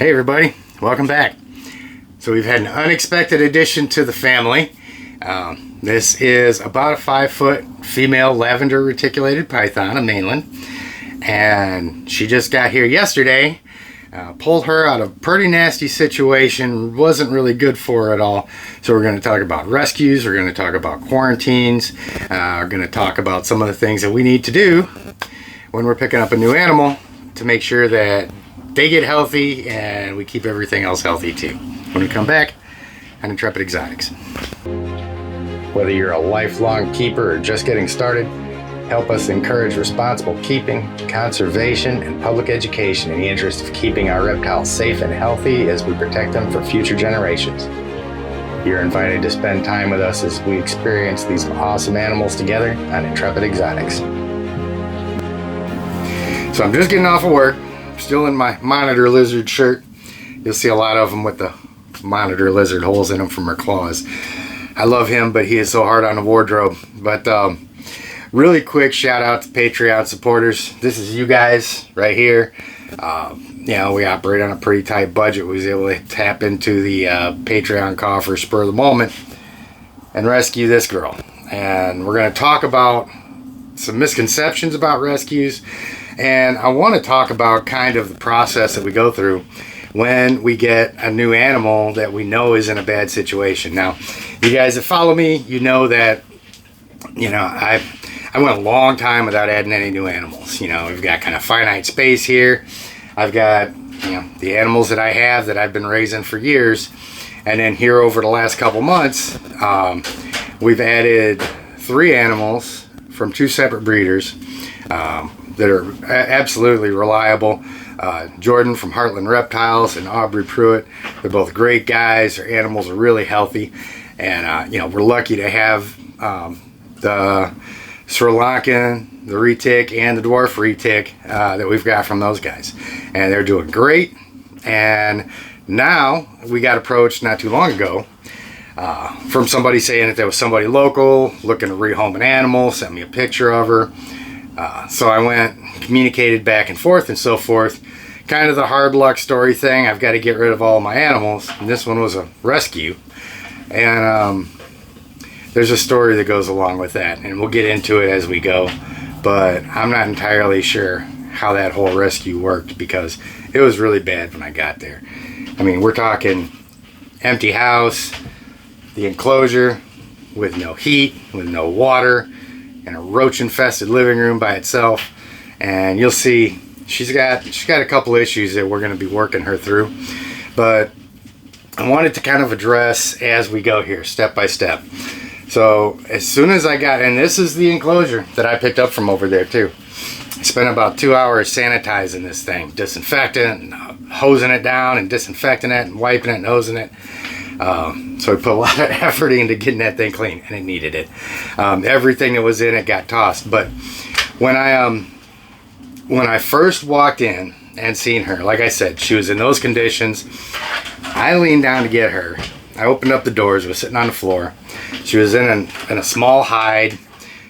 Hey everybody, welcome back. So we've had an unexpected addition to the family. This is about a 5-foot female lavender reticulated python, a mainland. And she just got here yesterday. Pulled her out of a pretty nasty situation. Wasn't really good for her at all. So we're going to talk about rescues. We're going to talk about quarantines. We're going to talk about some of the things that we need to do when we're picking up a new animal to make sure that they get healthy and we keep everything else healthy too. When we come back on Intrepid Exotics. Whether you're a lifelong keeper or just getting started, help us encourage responsible keeping, conservation, and public education in the interest of keeping our reptiles safe and healthy as we protect them for future generations. You're invited to spend time with us as we experience these awesome animals together on Intrepid Exotics. So I'm just getting off of work, still in my monitor lizard shirt. You'll see a lot of them with the monitor lizard holes in them from her claws. I love him, but he is so hard on the wardrobe. But really quick shout out to Patreon supporters. This is you guys right here. You know, we operate on a pretty tight budget. We was able to tap into the Patreon coffer spur of the moment and rescue this girl. And we're going to talk about some misconceptions about rescues. And I want to talk about kind of the process that we go through when we get a new animal that we know is in a bad situation. Now, you guys that follow me, you know that, you know, I went a long time without adding any new animals. You know, we've got kind of finite space here. I've got, you know, the animals that I have that I've been raising for years. And then here over the last couple months, we've added 3 animals from 2 separate breeders that are absolutely reliable. Jordan from Heartland Reptiles and Aubrey Pruitt. They're both great guys. Their animals are really healthy. And, you know, we're lucky to have the Sri Lankan, the retic, and the dwarf retic that we've got from those guys. And they're doing great. And now we got approached not too long ago from somebody saying that there was somebody local looking to rehome an animal, sent me a picture of her. So I went, communicated back and forth and so forth. Kind of the hard luck story thing. I've got to get rid of all my animals. And this one was a rescue. And there's a story that goes along with that. And we'll get into it as we go. But I'm not entirely sure how that whole rescue worked because it was really bad when I got there. I mean, we're talking empty house, the enclosure with no heat, with no water, and a roach-infested living room by itself. And you'll see she's got a couple issues that we're going to be working her through. But I wanted to kind of address as we go here, step by step. So as soon as I got, and this is the enclosure that I picked up from over there too. I spent about 2 hours sanitizing this thing, disinfecting it, and hosing it down, and disinfecting it, and wiping it, and hosing it. So we put a lot of effort into getting that thing clean, and it needed it. Everything that was in it got tossed. But when I first walked in and seen her, like I said, she was in those conditions. I leaned down to get her. I opened up the doors. Was sitting on the floor. She was in a small hide.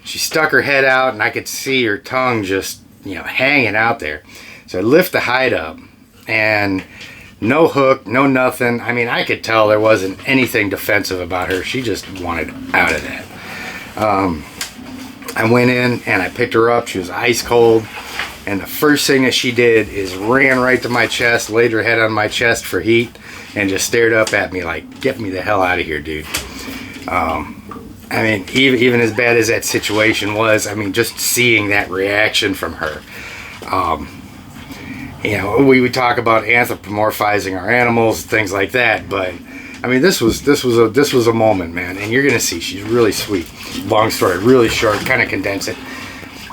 She stuck her head out, and I could see her tongue just, you know, hanging out there. So I lift the hide up, and no hook, no nothing. I mean, I could tell there wasn't anything defensive about her. She just wanted out of that. I went in and I picked her up. She was ice cold. And the first thing that she did is ran right to my chest, laid her head on my chest for heat, and just stared up at me like, get me the hell out of here, dude. I mean, even as bad as that situation was, I mean, just seeing that reaction from her. You know, we would talk about anthropomorphizing our animals, things like that, but I mean, this was a moment, man, and you're gonna see she's really sweet. Long story, really short, kind of condense it.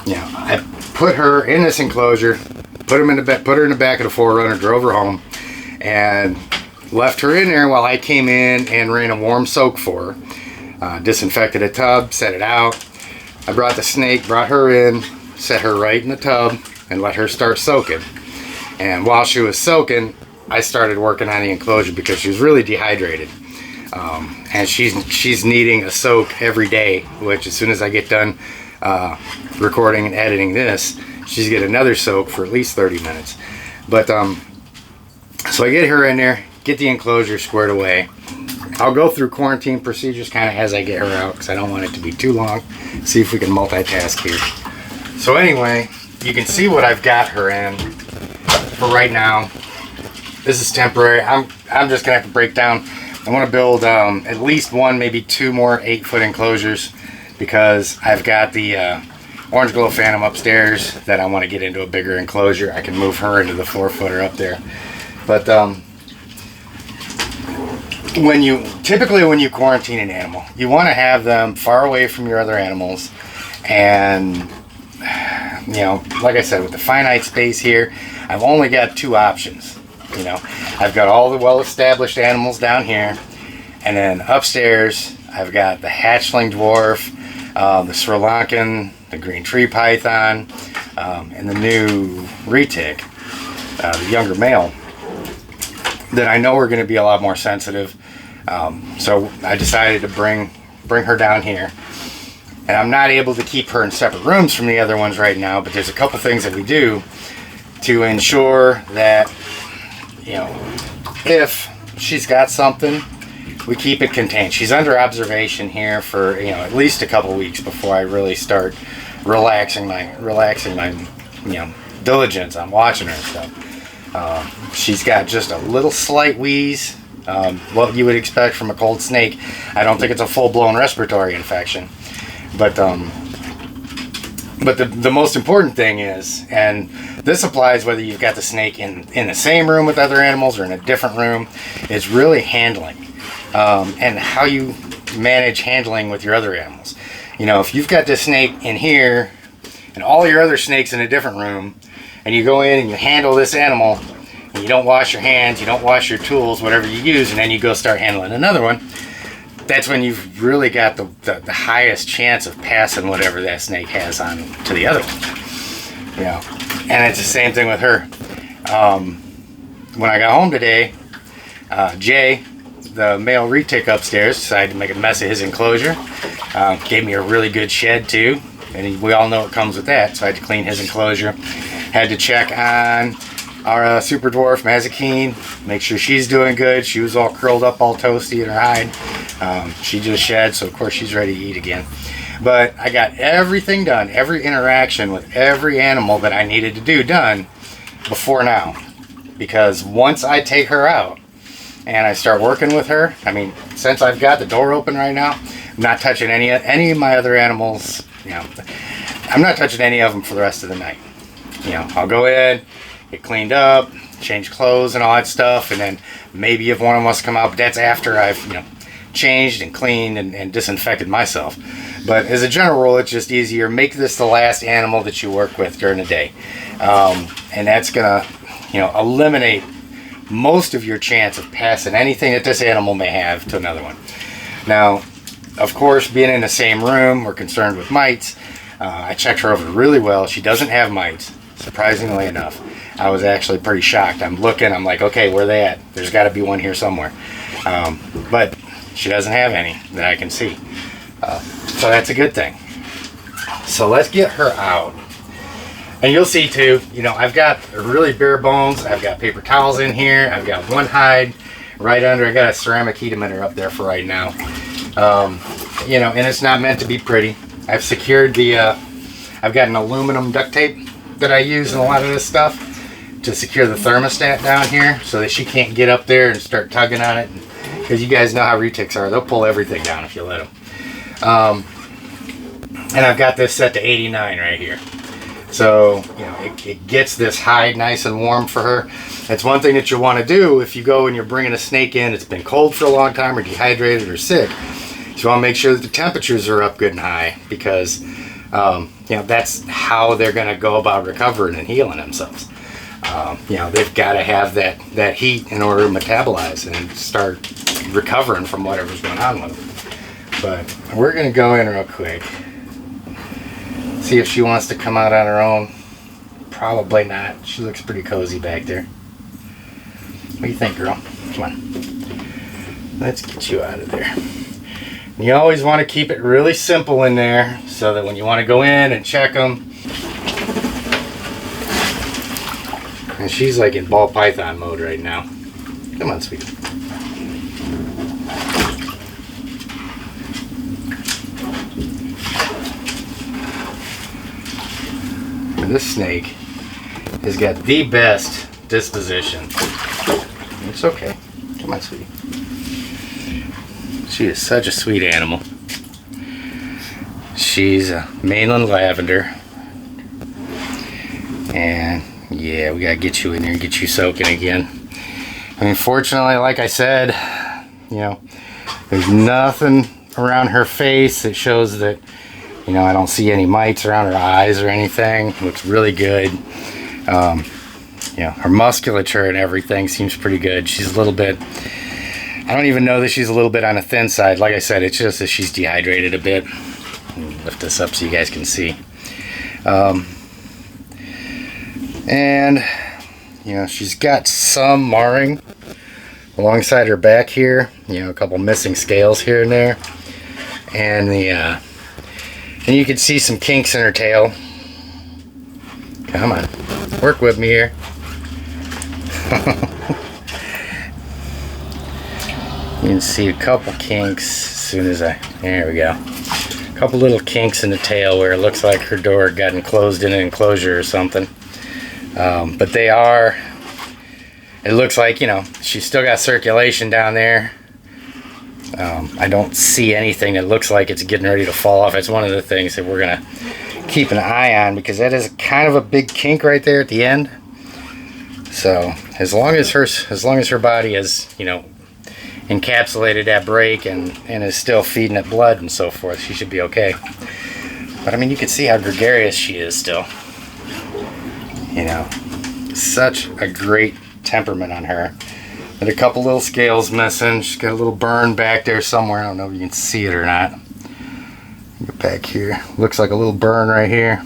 You know, I put her in this enclosure, put her in the back of the 4Runner, drove her home, and left her in there while I came in and ran a warm soak for her. Disinfected a tub, set it out. I brought the snake, brought her in, set her right in the tub, and let her start soaking. And while she was soaking, I started working on the enclosure because she was really dehydrated. And she's needing a soak every day, which as soon as I get done recording and editing this, she's get another soak for at least 30 minutes. But So I get her in there, get the enclosure squared away. I'll go through quarantine procedures kind of as I get her out because I don't want it to be too long. See if we can multitask here. So anyway, you can see what I've got her in for right now. This is temporary. I'm just gonna have to break down. I want to build at least one, maybe two more 8-foot enclosures because I've got the Orange Glow Phantom upstairs that I want to get into a bigger enclosure. I can move her into the 4-footer up there. But typically when you quarantine an animal, you want to have them far away from your other animals. And you know, like I said, with the finite space here, I've only got 2 options. You know, I've got all the well-established animals down here, and then upstairs I've got the hatchling dwarf, the Sri Lankan, the green tree python, and the new retic, the younger male, that I know are going to be a lot more sensitive. So I decided to bring her down here. And I'm not able to keep her in separate rooms from the other ones right now, but there's a couple things that we do to ensure that, you know, if she's got something, we keep it contained. She's under observation here for, you know, at least a couple weeks before I really start relaxing my you know, diligence on watching her and stuff. She's got just a little slight wheeze, what you would expect from a cold snake. I don't think it's a full-blown respiratory infection, but the most important thing is, and this applies whether you've got the snake in the same room with other animals or in a different room, is really handling, and how you manage handling with your other animals. You know, if you've got this snake in here and all your other snakes in a different room, and you go in and you handle this animal, and you don't wash your hands, you don't wash your tools, whatever you use, and then you go start handling another one, that's when you've really got the highest chance of passing whatever that snake has on to the other one. You know, and it's the same thing with her. When I got home today, Jay, the male retic upstairs, decided to make a mess of his enclosure. Gave me a really good shed too, and we all know it comes with that, so I had to clean his enclosure. Had to check on our super dwarf Mazikeen, make sure she's doing good. She was all curled up, all toasty in her hide. She just shed, so of course she's ready to eat again. But I got everything done, every interaction with every animal that I needed to do done before now. Because once I take her out and I start working with her, I mean, since I've got the door open right now, I'm not touching any of my other animals. You know, I'm not touching any of them for the rest of the night. You know, I'll go in, get cleaned up, change clothes and all that stuff, and then maybe if one of them wants to come out, but that's after I've, you know, changed and cleaned and disinfected myself. But as a general rule, it's just easier. Make this the last animal that you work with during the day, and that's gonna, you know, eliminate most of your chance of passing anything that this animal may have to another one. Now, of course, being in the same room, we're concerned with mites. I checked her over really well. She doesn't have mites, surprisingly enough. I was actually pretty shocked. I'm looking, I'm like, okay, where are they at? There's got to be one here somewhere. But she doesn't have any that I can see. So that's a good thing. So let's get her out. And you'll see too, you know, I've got really bare bones. I've got paper towels in here. I've got one hide right under. I got a ceramic heat emitter up there for right now. You know, and it's not meant to be pretty. I've secured the, I've got an aluminum duct tape that I use in a lot of this stuff to secure the thermostat down here so that she can't get up there and start tugging on it. Because you guys know how retics are. They'll pull everything down if you let them. And I've got this set to 89 right here. So, you know, it gets this hide nice and warm for her. That's one thing that you want to do if you go and you're bringing a snake in, it's been cold for a long time or dehydrated or sick. So you want to make sure that the temperatures are up good and high because, you know, that's how they're going to go about recovering and healing themselves. You know, they've got to have that heat in order to metabolize and start recovering from whatever's going on with them. But we're going to go in real quick. See if she wants to come out on her own. Probably not. She looks pretty cozy back there. What do you think, girl? Come on. Let's get you out of there. And you always want to keep it really simple in there so that when you want to go in and check them. And she's like in ball python mode right now. Come on, sweetie. This snake has got the best disposition. It's okay. Come on, sweetie. She is such a sweet animal. She's a mainland lavender. And yeah, we gotta get you in there and get you soaking again. I mean, fortunately, like I said, you know, there's nothing around her face that shows that, you know, I don't see any mites around her eyes or anything. Looks really good. You know, her musculature and everything seems pretty good. She's a little bit, I don't even know that she's a little bit on the thin side. Like I said, it's just that she's dehydrated a bit. Lift this up so you guys can see. And, you know, she's got some marring alongside her back here. You know, a couple missing scales here and there. And and you can see some kinks in her tail. Come on, work with me here. You can see a couple kinks as soon as there we go. A couple little kinks in the tail where it looks like her door got enclosed in an enclosure or something. But they are, it looks like, you know, she's still got circulation down there. I don't see anything that looks like it's getting ready to fall off. It's one of the things that we're gonna keep an eye on, because that is kind of a big kink right there at the end. So as long as her body is, you know, encapsulated that break and is still feeding it blood and so forth, she should be okay. But I mean, you can see how gregarious she is still. You know, such a great temperament on her. And a couple little scales missing. She's got a little burn back there somewhere. I don't know if you can see it or not. Get back here. Looks like a little burn right here.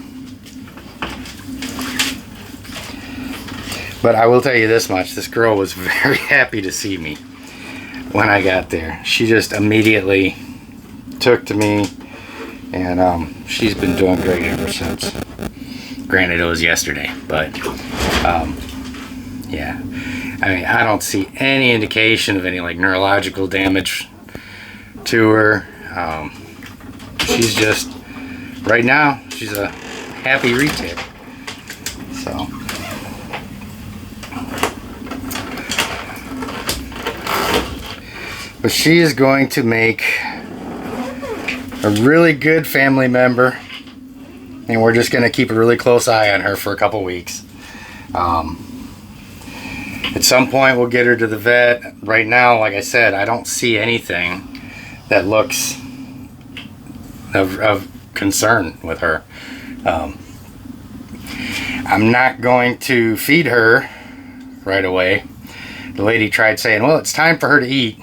But I will tell you this much. This girl was very happy to see me when I got there. She just immediately took to me. And she's been doing great ever since. Granted, it was yesterday. But, yeah. I mean, I don't see any indication of any like neurological damage to her. She's just, right now, she's a happy retic. So, but she is going to make a really good family member, and we're just going to keep a really close eye on her for a couple weeks. At some point we'll get her to the vet. Right now, like I said, I don't see anything that looks of concern with her. I'm not going to feed her right away. The lady tried saying, well, it's time for her to eat.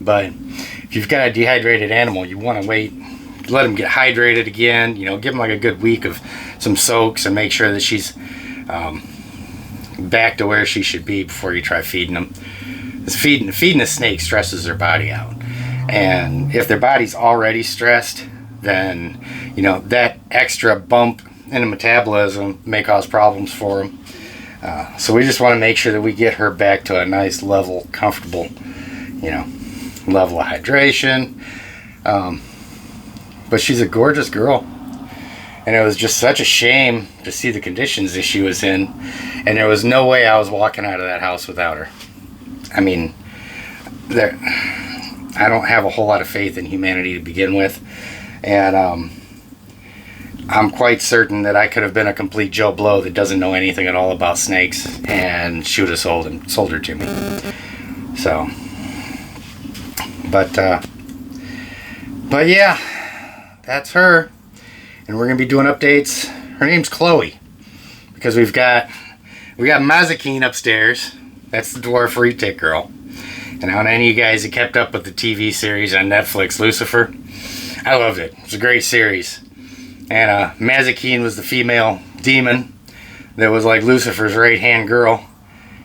But if you've got a dehydrated animal, you want to wait, let them get hydrated again, you know, give them like a good week of some soaks and make sure that she's back to where she should be before you try feeding them. Feeding a snake stresses their body out, and if their body's already stressed, then you know that extra bump in the metabolism may cause problems for them. So we just want to make sure that we get her back to a nice level, comfortable, you know, level of hydration. But she's a gorgeous girl. And it was just such a shame to see the conditions that she was in. And there was no way I was walking out of that house without her. I mean, I don't have a whole lot of faith in humanity to begin with. And I'm quite certain that I could have been a complete Joe Blow that doesn't know anything at all about snakes. And she would have sold her to me. So, but yeah, that's her. And we're going to be doing updates. Her name's Chloe. Because we got Mazakine upstairs. That's the dwarf retic girl. And how any of you guys that kept up with the TV series on Netflix, Lucifer, I loved it. It's a great series. And Mazakine was the female demon that was like Lucifer's right-hand girl.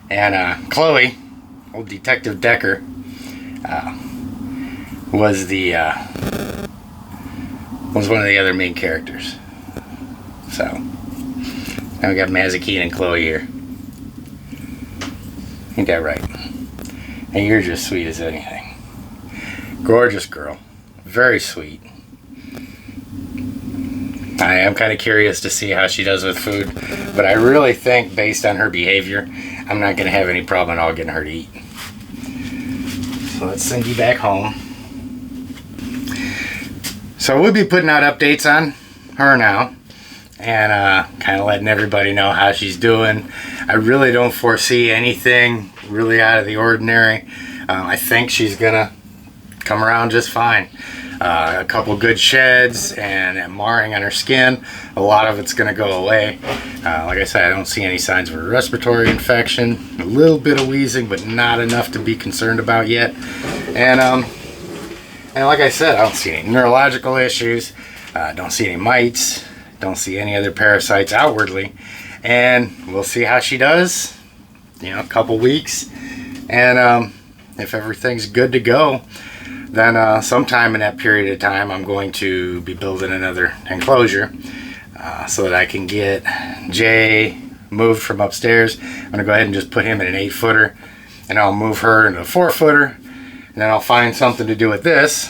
And Chloe, old Detective Decker, was one of the other main characters. So now we got Mazakine and Chloe here. Ain't that right? And you're just sweet as anything. Gorgeous girl. Very sweet. I am kind of curious to see how she does with food, but I really think based on her behavior, I'm not going to have any problem at all getting her to eat. So let's send you back home. So we'll be putting out updates on her now and kind of letting everybody know how she's doing. I really don't foresee anything really out of the ordinary. I think she's going to come around just fine. A couple good sheds and that marring on her skin, a lot of it's going to go away. Like I said, I don't see any signs of a respiratory infection. A little bit of wheezing, but not enough to be concerned about yet. And like I said, I don't see any neurological issues. Don't see any mites. Don't see any other parasites outwardly. And we'll see how she does. You know, a couple weeks. And if everything's good to go, then sometime in that period of time, I'm going to be building another enclosure so that I can get Jay moved from upstairs. I'm going to go ahead and just put him in an 8-footer, and I'll move her into a 4-footer, and then I'll find something to do with this.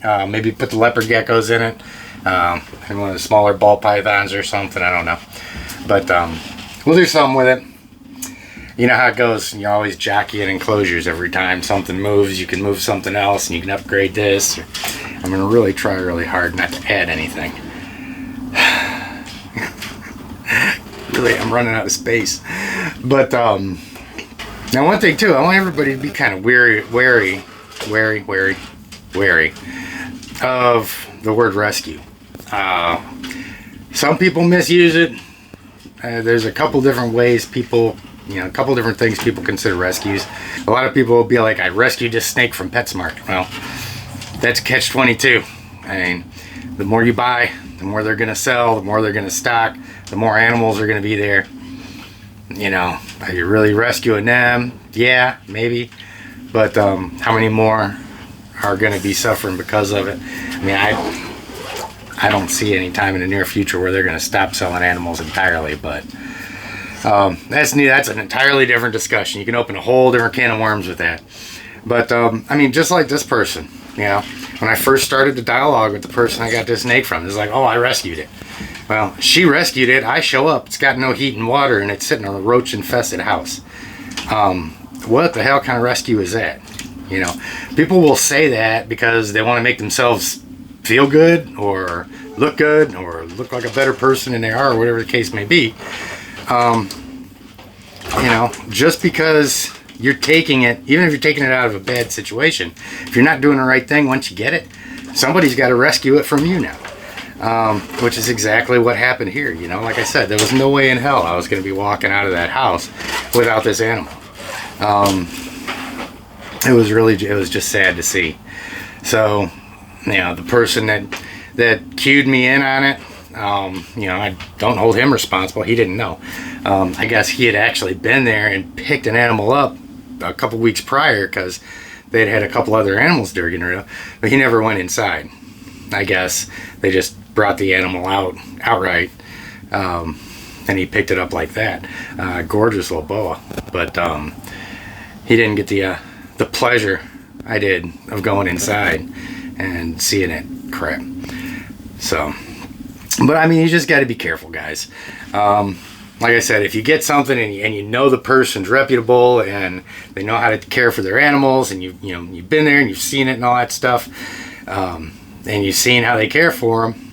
Maybe put the leopard geckos in it, and one of the smaller ball pythons or something, I don't know. But we'll do something with it. You know how it goes. You're always jockeying enclosures every time something moves. You can move something else and you can upgrade this. I'm going to really try really hard not to add anything. Really, I'm running out of space. But now one thing too, I want everybody to be kind of wary of the word rescue. Some people misuse it. There's a couple different ways people, a couple different things people consider rescues. A lot of people will be like, I rescued this snake from PetSmart. Well, that's catch-22. I mean, the more you buy, the more they're going to sell, the more they're going to stock, the more animals are going to be there. You know, are you really rescuing them? Yeah, maybe. But how many more are going to be suffering because of it? I mean, I don't see any time in the near future where they're going to stop selling animals entirely, but that's an entirely different discussion. You can open a whole different can of worms with that. But I mean, just like this person, when I first started the dialogue with the person I got this snake from, it's like, oh, I rescued it. Well, she rescued it. I show up. It's got no heat and water, and it's sitting in a roach-infested house. What the hell kind of rescue is that? People will say that because they want to make themselves feel good or look like a better person than they are, or whatever the case may be. Just because you're taking it, even if you're taking it out of a bad situation, if you're not doing the right thing once you get it, somebody's got to rescue it from you now. Which is exactly what happened here. Like I said, there was no way in hell I was going to be walking out of that house without this animal. It was just sad to see. So, the person that cued me in on it, I don't hold him responsible. He didn't know. I guess he had actually been there and picked an animal up a couple weeks prior because they'd had a couple other animals they're getting rid of, but he never went inside. I guess they just brought the animal outright, and he picked it up like that. Gorgeous little boa, but he didn't get the pleasure I did of going inside and seeing it crap. So, but I mean, you just got to be careful, guys. Like I said, if you get something and you know the person's reputable and they know how to care for their animals, and you've been there and you've seen it and all that stuff, and you've seen how they care for them,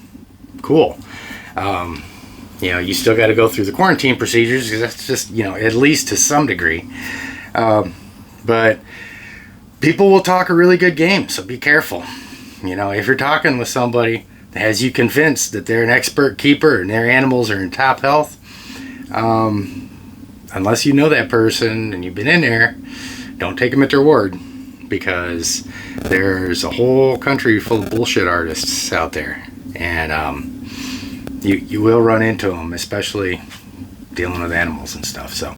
cool. You still got to go through the quarantine procedures because that's just, at least to some degree. But people will talk a really good game, so be careful. If you're talking with somebody that has you convinced that they're an expert keeper and their animals are in top health, unless you know that person and you've been in there, don't take them at their word, because there's a whole country full of bullshit artists out there, and you will run into them, especially dealing with animals and stuff. So